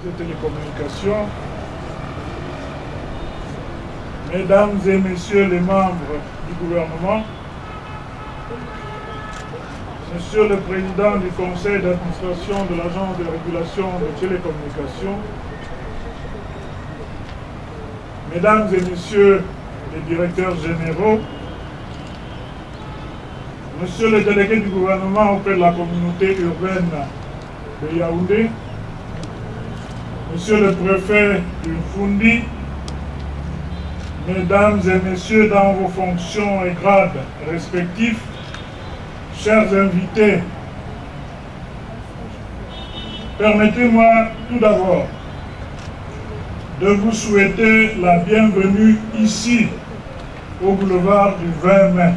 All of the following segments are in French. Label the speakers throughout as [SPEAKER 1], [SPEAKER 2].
[SPEAKER 1] des télécommunications, Mesdames et Messieurs les membres du gouvernement, Monsieur le Président du Conseil d'administration de l'Agence de régulation des télécommunications, Mesdames et Messieurs les directeurs généraux, Monsieur le délégué du gouvernement auprès de la communauté urbaine de Yaoundé, Monsieur le préfet du Fundi, Mesdames et Messieurs dans vos fonctions et grades respectifs, chers invités, permettez-moi tout d'abord de vous souhaiter la bienvenue ici, au boulevard du 20 mai,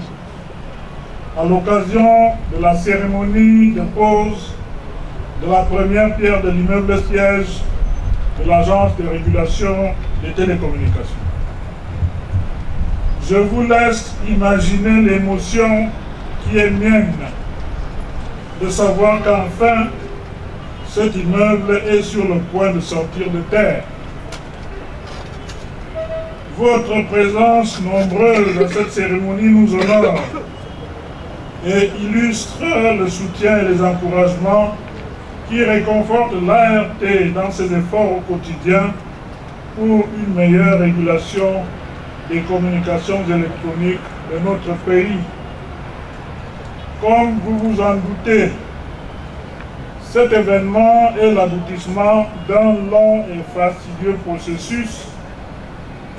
[SPEAKER 1] à l'occasion de la cérémonie de pose de la première pierre de l'immeuble siège de l'Agence de régulation des télécommunications. Je vous laisse imaginer l'émotion qui est mienne de savoir qu'enfin cet immeuble est sur le point de sortir de terre. Votre présence nombreuse à cette cérémonie nous honore et illustre le soutien et les encouragements qui réconfortent l'ART dans ses efforts au quotidien pour une meilleure régulation des communications électroniques de notre pays. Comme vous vous en doutez, cet événement est l'aboutissement d'un long et fastidieux processus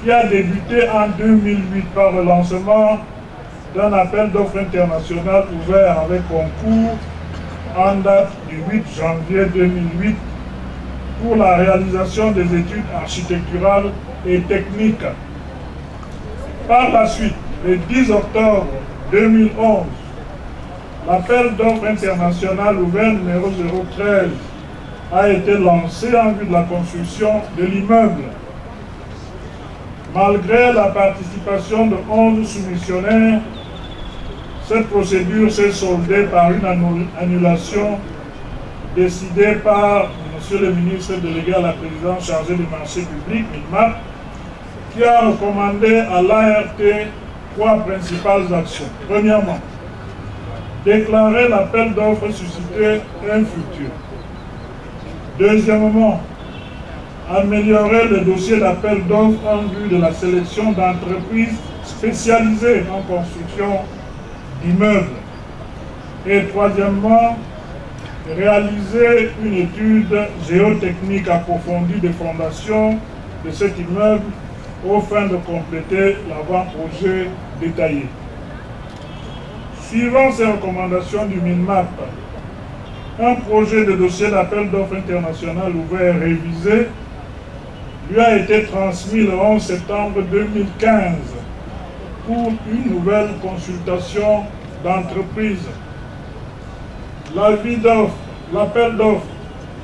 [SPEAKER 1] qui a débuté en 2008 par le lancement d'un appel d'offres international ouvert avec concours en date du 8 janvier 2008 pour la réalisation des études architecturales et techniques. Par la suite, le 10 octobre 2011, l'appel d'offres international ouvert numéro 013 a été lancé en vue de la construction de l'immeuble. Malgré la participation de 11 soumissionnaires, cette procédure s'est soldée par une annulation décidée par M. le ministre délégué à la présidence chargé des marchés publics, MINMAP, qui a recommandé à l'ART 3 principales actions. Premièrement, déclarer l'appel d'offres suscité infructueux. Deuxièmement, améliorer le dossier d'appel d'offres en vue de la sélection d'entreprises spécialisées en construction d'immeubles. Et troisièmement, réaliser une étude géotechnique approfondie des fondations de cet immeuble aux fins de compléter l'avant-projet détaillé. Suivant ces recommandations du MINMAP, un projet de dossier d'appel d'offres international ouvert et révisé lui a été transmis le 11 septembre 2015 pour une nouvelle consultation d'entreprise. L'avis d'offre, l'appel d'offres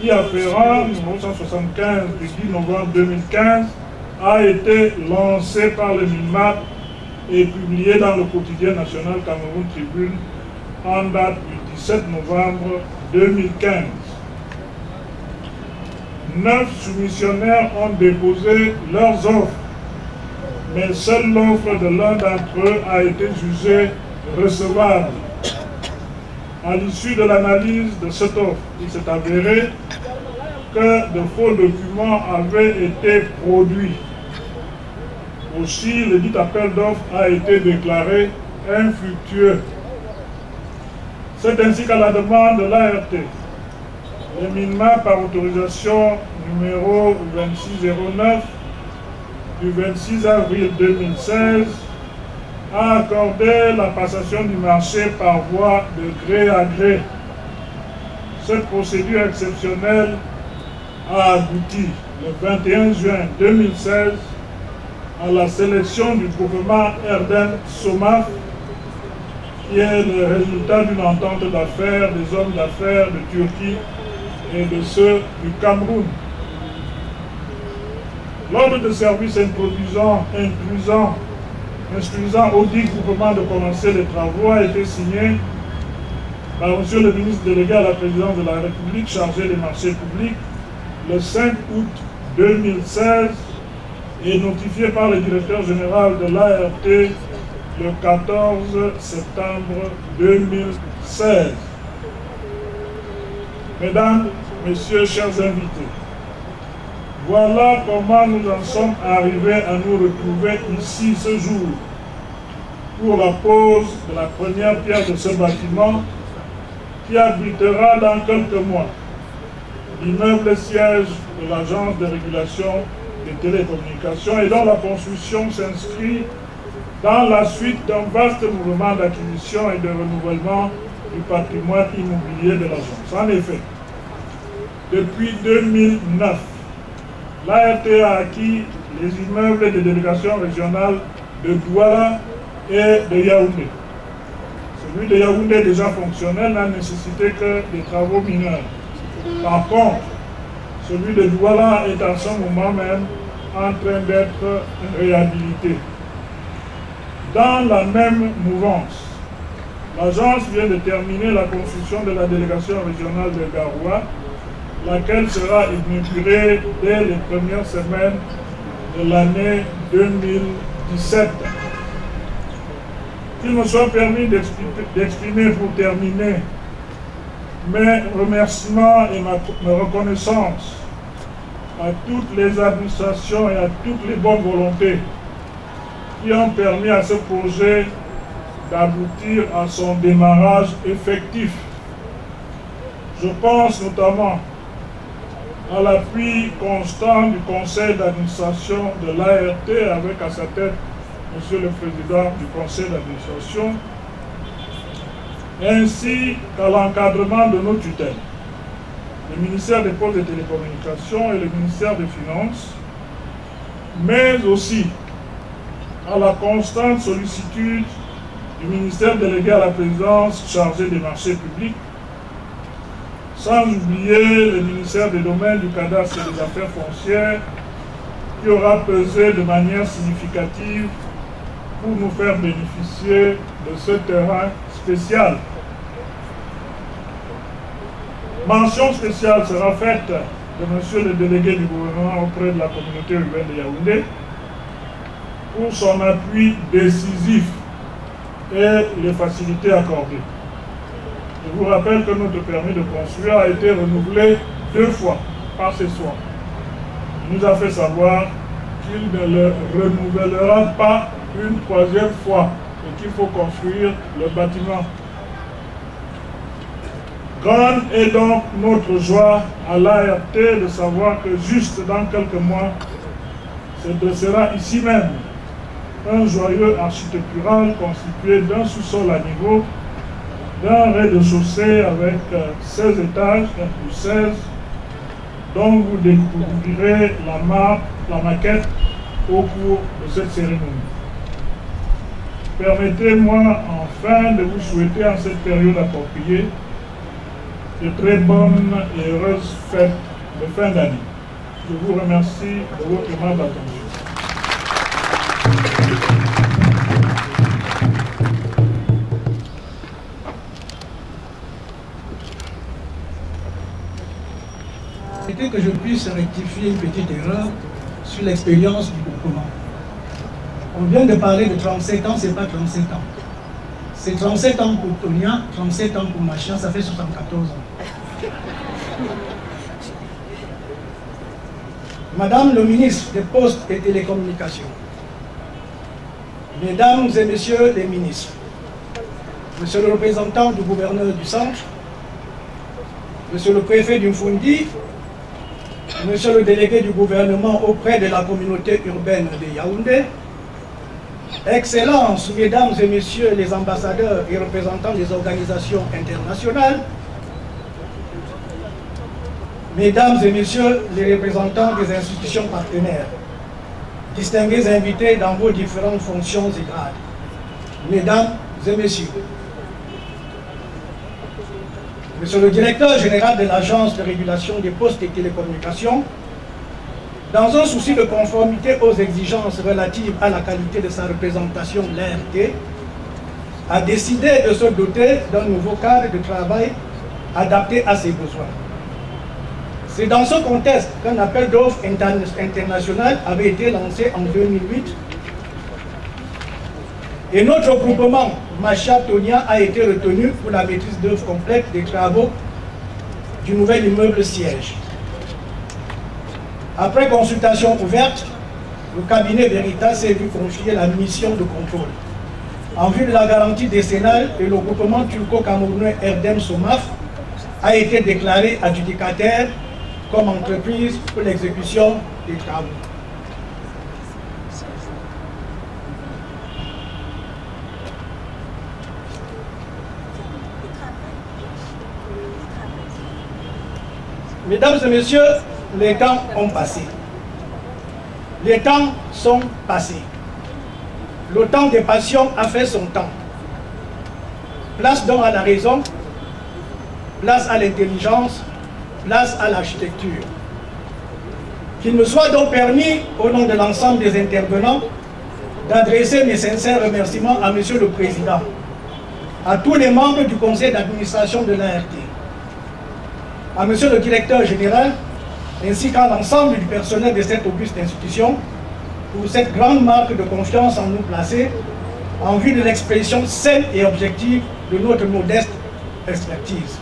[SPEAKER 1] y afférent, numéro 175 du 10 novembre 2015, a été lancé par le MINMAP et publié dans le quotidien national Cameroun Tribune en date du 17 novembre 2015. 9 soumissionnaires ont déposé leurs offres, mais seule l'offre de l'un d'entre eux a été jugée recevable. À l'issue de l'analyse de cette offre, il s'est avéré que de faux documents avaient été produits. Aussi, le dit appel d'offres a été déclaré infructueux. C'est ainsi qu'à la demande de l'ART, le MINMAP, par autorisation numéro 2609 du 26 avril 2016, a accordé la passation du marché par voie de gré à gré. Cette procédure exceptionnelle a abouti le 21 juin 2016 à la sélection du groupement Erden-Somaf, qui est le résultat d'une entente d'affaires des hommes d'affaires de Turquie et de ceux du Cameroun. L'ordre de service instruisant au dit groupement de commencer les travaux a été signé par M. le ministre délégué à la présidence de la République chargé des marchés publics le 5 août 2016 et notifié par le directeur général de l'ART le 14 septembre 2016. Mesdames, Messieurs, chers invités, voilà comment nous en sommes arrivés à nous retrouver ici ce jour pour la pose de la première pierre de ce bâtiment qui abritera dans quelques mois l'immeuble siège de l'Agence de régulation des télécommunications et dont la construction s'inscrit dans la suite d'un vaste mouvement d'acquisition et de renouvellement du patrimoine immobilier de l'agence. En effet, depuis 2009, l'ART a acquis les immeubles des délégations régionales de Douala et de Yaoundé. Celui de Yaoundé, déjà fonctionnel, n'a nécessité que des travaux mineurs. Par contre, celui de Douala est en ce moment même en train d'être réhabilité. Dans la même mouvance, l'agence vient de terminer la construction de la délégation régionale de Garoua, laquelle sera inaugurée dès les premières semaines de l'année 2017. Qu'il me soit permis d'exprimer pour terminer mes remerciements et ma reconnaissance à toutes les administrations et à toutes les bonnes volontés qui ont permis à ce projet d'aboutir à son démarrage effectif. Je pense notamment à l'appui constant du conseil d'administration de l'ART avec à sa tête Monsieur le Président du conseil d'administration, ainsi qu'à l'encadrement de nos tutelles, le ministère des Postes et des Télécommunications et le ministère des Finances, mais aussi à la constante sollicitude du ministère délégué à la présidence chargé des marchés publics, sans oublier le ministère des Domaines, du Cadastre et des Affaires foncières, qui aura pesé de manière significative pour nous faire bénéficier de ce terrain spécial. Mention spéciale sera faite de Monsieur le délégué du gouvernement auprès de la communauté urbaine de Yaoundé pour son appui décisif et les facilités accordées. Je vous rappelle que notre permis de construire a été renouvelé 2 fois par ce soir. Il nous a fait savoir qu'il ne le renouvellera pas une 3e fois et qu'il faut construire le bâtiment. Grande est donc notre joie à l'ART de savoir que juste dans quelques mois, ce sera ici même un joyeux architectural constitué d'un sous-sol à niveau, d'un rez-de-chaussée avec 16 étages, plus 16, dont vous découvrirez la maquette au cours de cette cérémonie. Permettez-moi enfin de vous souhaiter en cette période appropriée de très bonnes et heureuses fêtes de fin d'année. Je vous remercie de votre aimable attention.
[SPEAKER 2] C'était que je puisse rectifier une petite erreur sur l'expérience du groupement. On vient de parler de 37 ans, c'est pas 37 ans. C'est 37 ans pour Tonia, 37 ans pour Machin, ça fait 74 ans. Madame le ministre des Postes et Télécommunications, Mesdames et Messieurs les ministres, Monsieur le représentant du gouverneur du centre, Monsieur le préfet du Mfundi, Monsieur le délégué du gouvernement auprès de la communauté urbaine de Yaoundé, Excellences, Mesdames et Messieurs les ambassadeurs et représentants des organisations internationales, Mesdames et Messieurs les représentants des institutions partenaires, distingués invités dans vos différentes fonctions et grades, Mesdames et Messieurs, Monsieur le directeur général de l'Agence de régulation des postes et télécommunications, dans un souci de conformité aux exigences relatives à la qualité de sa représentation, l'ART a décidé de se doter d'un nouveau cadre de travail adapté à ses besoins. C'est dans ce contexte qu'un appel d'offres international avait été lancé en 2008 et notre groupement Macha-Tonia a été retenu pour la maîtrise d'œuvre complète des travaux du nouvel immeuble siège. Après consultation ouverte, le cabinet Veritas s'est vu confier la mission de contrôle. En vue de la garantie décennale, et le groupement turco-camerounais Erdem Somaf a été déclaré adjudicataire comme entreprise pour l'exécution des travaux. Mesdames et messieurs, les temps ont passé. Les temps sont passés. Le temps des passions a fait son temps. Place donc à la raison, place à l'intelligence, place à l'architecture. Qu'il me soit donc permis, au nom de l'ensemble des intervenants, d'adresser mes sincères remerciements à Monsieur le Président, à tous les membres du conseil d'administration de l'ART, à Monsieur le Directeur Général, ainsi qu'à l'ensemble du personnel de cette auguste institution, pour cette grande marque de confiance en nous placée, en vue de l'expression saine et objective de notre modeste expertise.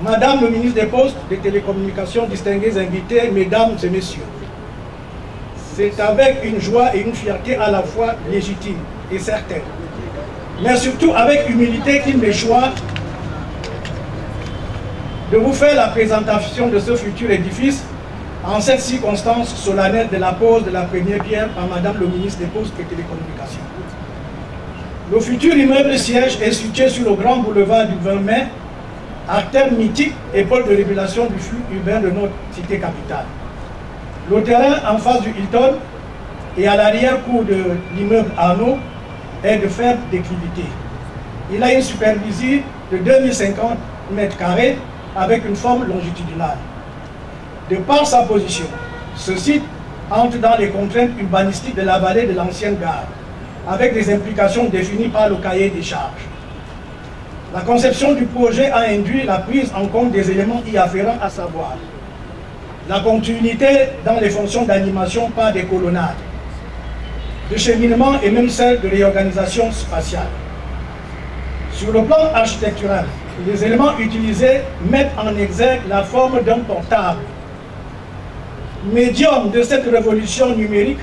[SPEAKER 2] Madame le ministre des Postes, des Télécommunications, distingués invités, mesdames et messieurs, c'est avec une joie et une fierté à la fois légitime et certaine, mais surtout avec humilité qu'il me choisit de vous faire la présentation de ce futur édifice en cette circonstance solennelle de la pose de la première pierre par Madame le ministre des Postes et Télécommunications. Le futur immeuble siège est situé sur le grand boulevard du 20 mai, artère mythique et pôle de régulation du flux urbain de notre cité capitale. Le terrain en face du Hilton et à l'arrière-cour de l'immeuble Arnaud est de faible déclivité. Il a une superficie de 2050 m² avec une forme longitudinale. De par sa position, ce site entre dans les contraintes urbanistiques de la vallée de l'ancienne gare, avec des implications définies par le cahier des charges. La conception du projet a induit la prise en compte des éléments y afférents, à savoir la continuité dans les fonctions d'animation par des colonnades, de cheminement et même celle de réorganisation spatiale. Sur le plan architectural, les éléments utilisés mettent en exergue la forme d'un portable, médium de cette révolution numérique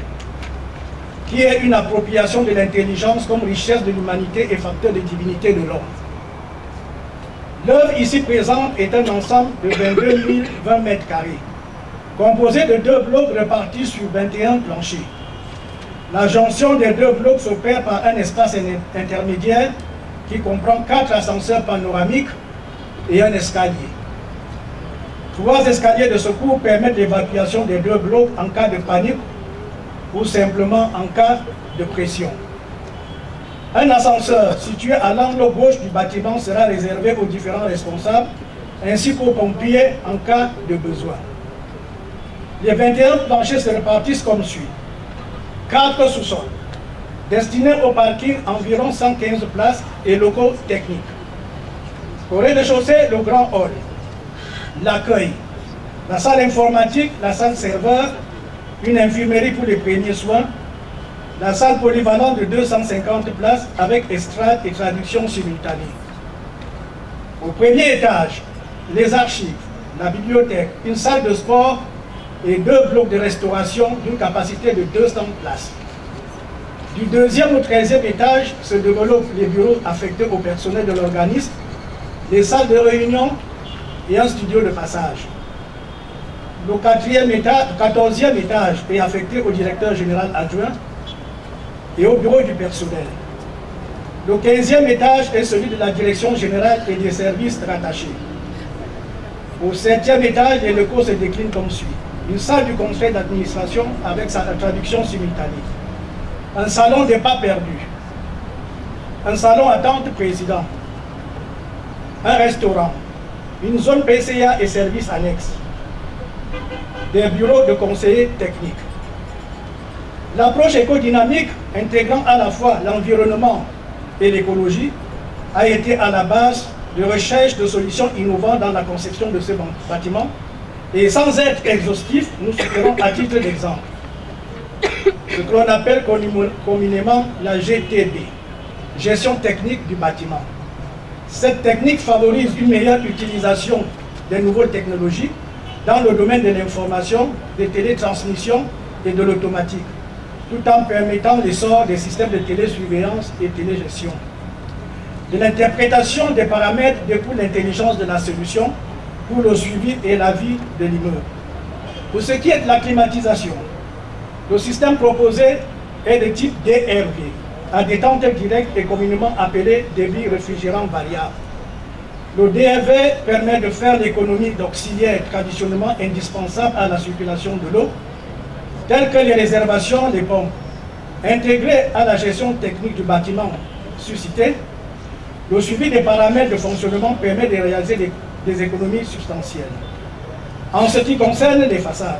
[SPEAKER 2] qui est une appropriation de l'intelligence comme richesse de l'humanité et facteur de divinité de l'homme. L'œuvre ici présente est un ensemble de 22 020 m², composé de 2 blocs répartis sur 21 planchers. La jonction des 2 blocs s'opère par un espace intermédiaire qui comprend 4 ascenseurs panoramiques et un escalier. 3 escaliers de secours permettent l'évacuation des 2 blocs en cas de panique ou simplement en cas de pression. Un ascenseur situé à l'angle gauche du bâtiment sera réservé aux différents responsables ainsi qu'aux pompiers en cas de besoin. Les 21 planchers se répartissent comme suit. 4 sous-sols, destinés au parking environ 115 places et locaux techniques. Au rez-de-chaussée, le grand hall, l'accueil, la salle informatique, la salle serveur, une infirmerie pour les premiers soins, la salle polyvalente de 250 places avec estrade et traduction simultanée. Au premier étage, les archives, la bibliothèque, une salle de sport et 2 blocs de restauration d'une capacité de 200 places. Du 2e au 13e étage se développent les bureaux affectés au personnel de l'organisme, les salles de réunion et un studio de passage. Le 14e étage est affecté au directeur général adjoint et au bureau du personnel. Le 15e étage est celui de la direction générale et des services rattachés. Au 7e étage, les locaux se déclinent comme suit. Une salle du conseil d'administration avec sa traduction simultanée. Un salon des pas perdus. Un salon attente président. Un restaurant. Une zone PCA et services annexes. Des bureaux de conseillers techniques. L'approche écodynamique, intégrant à la fois l'environnement et l'écologie, a été à la base de recherche de solutions innovantes dans la conception de ce bâtiment, Et sans être exhaustif, nous citerons à titre d'exemple ce que l'on appelle communément la GTB, gestion technique du bâtiment. Cette technique favorise une meilleure utilisation des nouvelles technologies dans le domaine de l'information, des télétransmissions et de l'automatique, tout en permettant l'essor des systèmes de télésurveillance et télégestion. De l'interprétation des paramètres découle l'intelligence de la solution pour le suivi et la vie de l'immeuble. Pour ce qui est de la climatisation, le système proposé est de type DRV, à détente directe et communément appelé débit réfrigérant variable. Le DRV permet de faire l'économie d'auxiliaires traditionnellement indispensables à la circulation de l'eau, telles que les réservations, les pompes. Intégré à la gestion technique du bâtiment suscité, le suivi des paramètres de fonctionnement permet de réaliser des économies substantielles. En ce qui concerne les façades,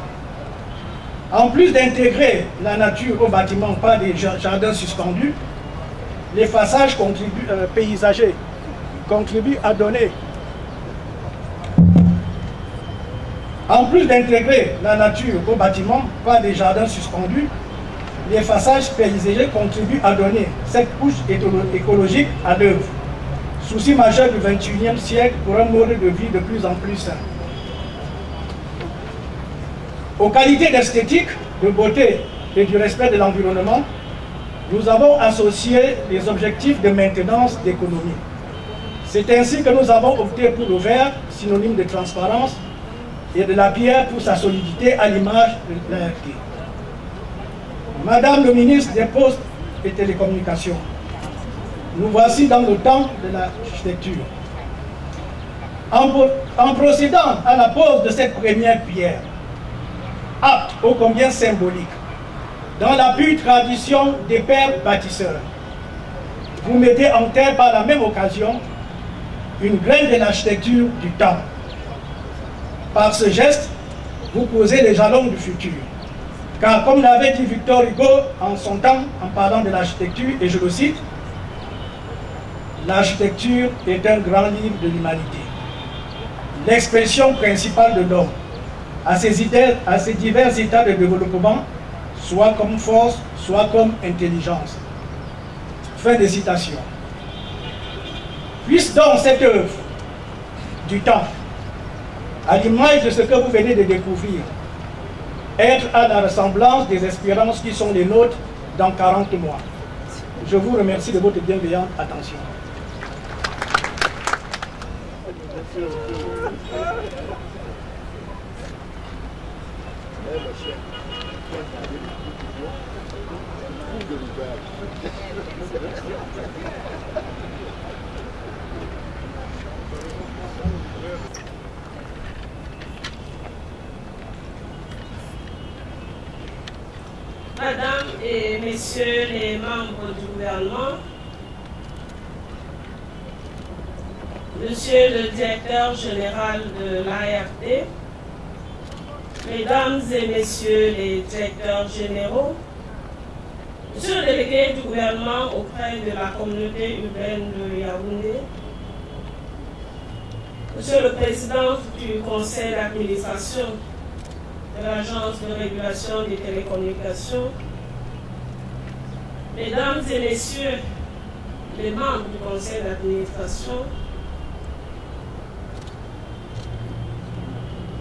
[SPEAKER 2] en plus d'intégrer la nature au bâtiment par des jardins suspendus, les façades paysagers contribuent à donner. En plus d'intégrer la nature au bâtiment par des jardins suspendus, les façades paysagers contribuent à donner cette couche écologique à l'œuvre. Souci majeur du XXIe siècle pour un mode de vie de plus en plus sain. Aux qualités d'esthétique, de beauté et du respect de l'environnement, nous avons associé les objectifs de maintenance d'économie. C'est ainsi que nous avons opté pour le verre, synonyme de transparence, et de la pierre pour sa solidité à l'image de l'ART. Madame le ministre des Postes et Télécommunications, nous voici dans le temps de l'architecture. En procédant à la pose de cette première pierre, acte ô combien symbolique, dans la pure tradition des pères bâtisseurs, vous mettez en terre par la même occasion une graine de l'architecture du temps. Par ce geste, vous posez les jalons du futur. Car comme l'avait dit Victor Hugo en son temps, en parlant de l'architecture, et je le cite, l'architecture est un grand livre de l'humanité. L'expression principale de l'homme, à ses divers états de développement, soit comme force, soit comme intelligence. Fin de citation. Puisse donc cette œuvre du temps, à l'image de ce que vous venez de découvrir, être à la ressemblance des espérances qui sont les nôtres dans 40 mois. Je vous remercie de votre bienveillante attention.
[SPEAKER 3] Madame et Messieurs les membres du gouvernement, Monsieur le directeur général de l'ART, Mesdames et Messieurs les directeurs généraux, Monsieur le délégué du gouvernement auprès de la communauté urbaine de Yaoundé, Monsieur le président du conseil d'administration de l'Agence de régulation des télécommunications, Mesdames et Messieurs les membres du conseil d'administration,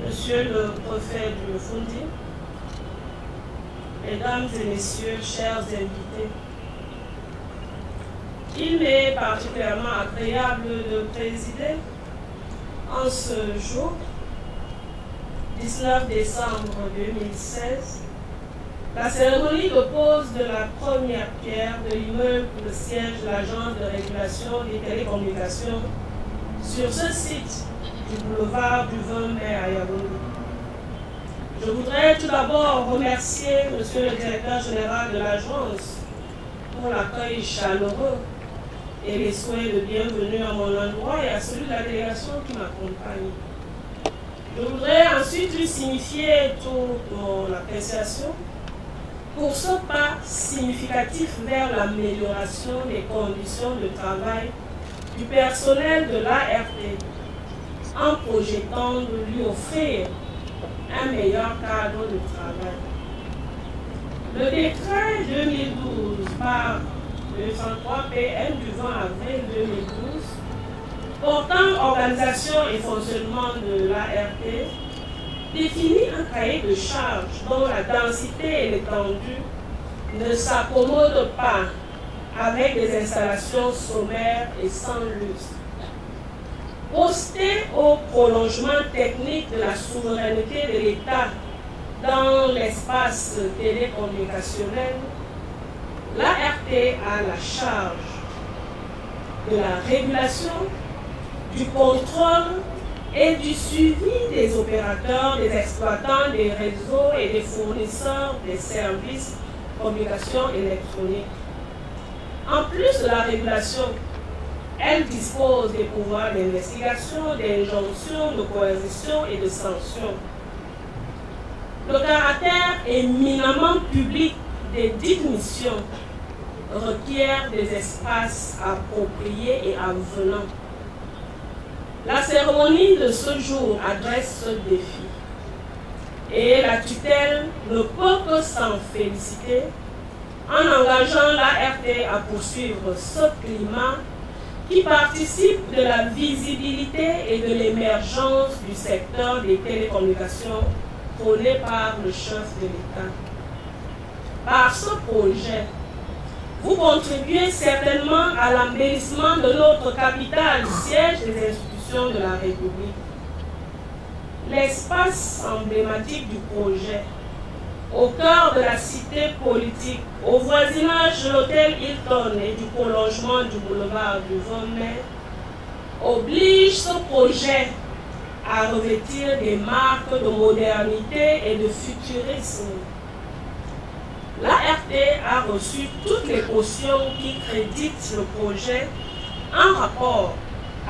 [SPEAKER 3] Monsieur le préfet du Fundi, Mesdames et Messieurs, chers invités, il m'est particulièrement agréable de présider en ce jour, 19 décembre 2016, la cérémonie de pose de la première pierre de l'immeuble pour le siège de l'Agence de régulation des télécommunications sur ce site du boulevard du 20 mai à Yaoundé. Je voudrais tout d'abord remercier Monsieur le directeur général de l'agence pour l'accueil chaleureux et les souhaits de bienvenue à mon endroit et à celui de la délégation qui m'accompagne. Je voudrais ensuite lui signifier toute mon appréciation pour ce pas significatif vers l'amélioration des conditions de travail du personnel de l'ART en projetant de lui offrir un meilleur cadre de travail. Le décret 2012 par 203 PM du 20 avril 2012 portant organisation et fonctionnement de l'ART définit un cahier de charges dont la densité et l'étendue ne s'accommodent pas avec des installations sommaires et sans lustre. Posté au prolongement technique de la souveraineté de l'État dans l'espace télécommunicationnel, l'ART a la charge de la régulation, du contrôle et du suivi des opérateurs, des exploitants des réseaux et des fournisseurs des services de communication électronique. En plus de la régulation, elle dispose des pouvoirs d'investigation, d'injonction, de coercition et de sanction. Le caractère éminemment public des dites missions requiert des espaces appropriés et avenants. La cérémonie de ce jour adresse ce défi et la tutelle ne peut que s'en féliciter en engageant l'ART à poursuivre ce climat qui participe de la visibilité et de l'émergence du secteur des télécommunications prôné par le chef de l'État. Par ce projet, vous contribuez certainement à l'embellissement de notre capitale, siège des institutions de la République. L'espace emblématique du projet, au cœur de la cité politique, au voisinage de l'hôtel Hilton et du prolongement du boulevard du 20 mai, oblige ce projet à revêtir des marques de modernité et de futurisme. L'ART a reçu toutes les cautions qui créditent le projet en rapport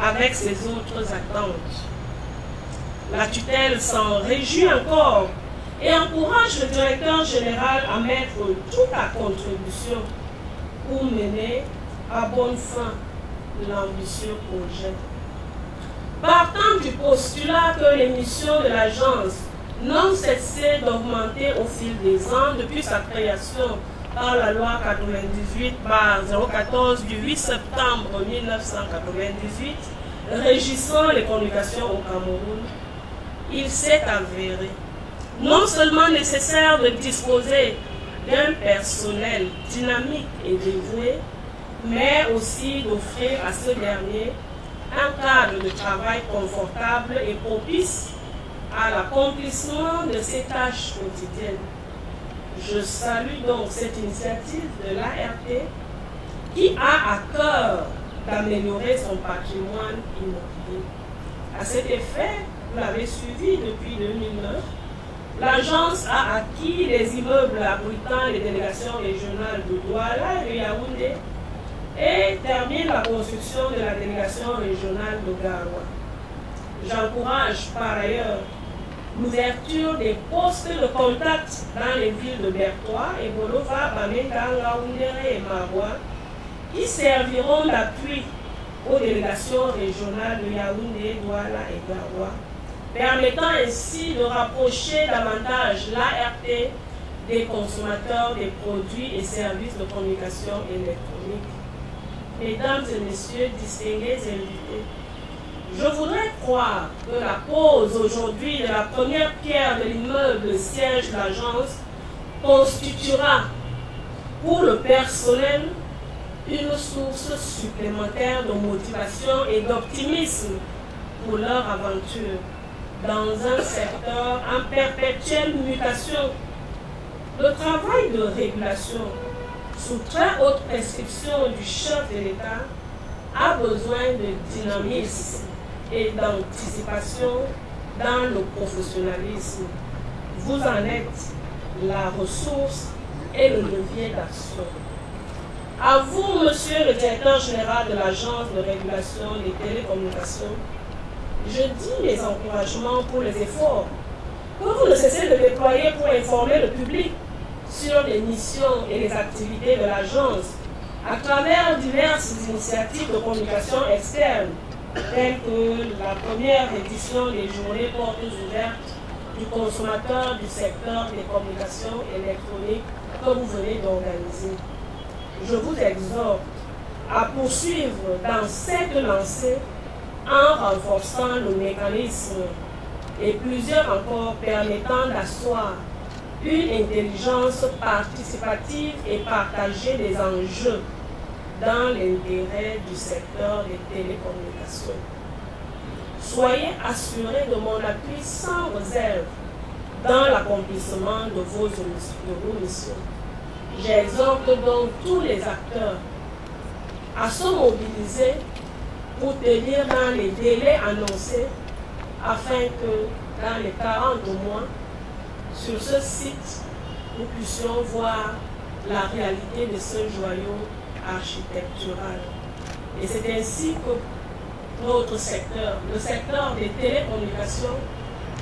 [SPEAKER 3] avec ses autres attentes. La tutelle s'en réjouit encore et encourage le directeur général à mettre toute la contribution pour mener à bonne fin l'ambitieux projet. Partant du postulat que les missions de l'agence n'ont cessé d'augmenter au fil des ans depuis sa création par la loi 98/014 du 8 septembre 1998 régissant les communications au Cameroun, il s'est avéré non seulement nécessaire de disposer d'un personnel dynamique et dévoué, mais aussi d'offrir à ce dernier un cadre de travail confortable et propice à l'accomplissement de ses tâches quotidiennes. Je salue donc cette initiative de l'ART qui a à cœur d'améliorer son patrimoine immobilier. À cet effet, vous l'avez suivi depuis 2009, l'agence a acquis les immeubles abritant les délégations régionales de Douala et de Yaoundé et termine la construction de la délégation régionale de Garoua. J'encourage par ailleurs l'ouverture des postes de contact dans les villes de Bertois et Bolova, Bamenda, Oundéré et Maroua qui serviront d'appui aux délégations régionales de Yaoundé, Douala et Garoua, permettant ainsi de rapprocher davantage l'ART des consommateurs des produits et services de communication électronique. Mesdames et messieurs, distingués invités, je voudrais croire que la pose aujourd'hui de la première pierre de l'immeuble siège de l'agence constituera pour le personnel une source supplémentaire de motivation et d'optimisme pour leur aventure dans un secteur en perpétuelle mutation. Le travail de régulation sous très haute prescription du chef de l'État a besoin de dynamisme et d'anticipation dans le professionnalisme. Vous en êtes la ressource et le levier d'action. À vous, monsieur le directeur général de l'Agence de régulation des télécommunications, je dis mes encouragements pour les efforts que vous ne cessez de déployer pour informer le public sur les missions et les activités de l'agence à travers diverses initiatives de communication externe, telles que la première édition des journées portes ouvertes du consommateur du secteur des communications électroniques que vous venez d'organiser. Je vous exhorte à poursuivre dans cette lancée en renforçant le mécanisme et plusieurs encore permettant d'asseoir une intelligence participative et partagée des enjeux dans l'intérêt du secteur des télécommunications. Soyez assurés de mon appui sans réserve dans l'accomplissement de vos missions. J'exhorte donc tous les acteurs à se mobiliser pour tenir dans les délais annoncés afin que dans les 40 mois, sur ce site, nous puissions voir la réalité de ce joyau architectural. Et c'est ainsi que notre secteur, le secteur des télécommunications,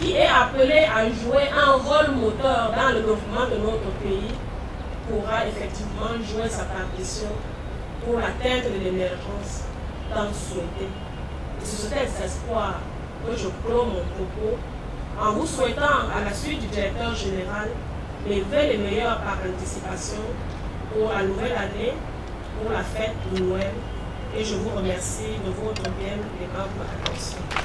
[SPEAKER 3] qui est appelé à jouer un rôle moteur dans le développement de notre pays, pourra effectivement jouer sa partition pour atteindre l'émergence tant souhaitée. Et c'est sur cet espoir que je clôt mon propos en vous souhaitant à la suite du directeur général les vœux les meilleurs par anticipation pour la nouvelle année, pour la fête de Noël. Et je vous remercie de votre bien aimable attention.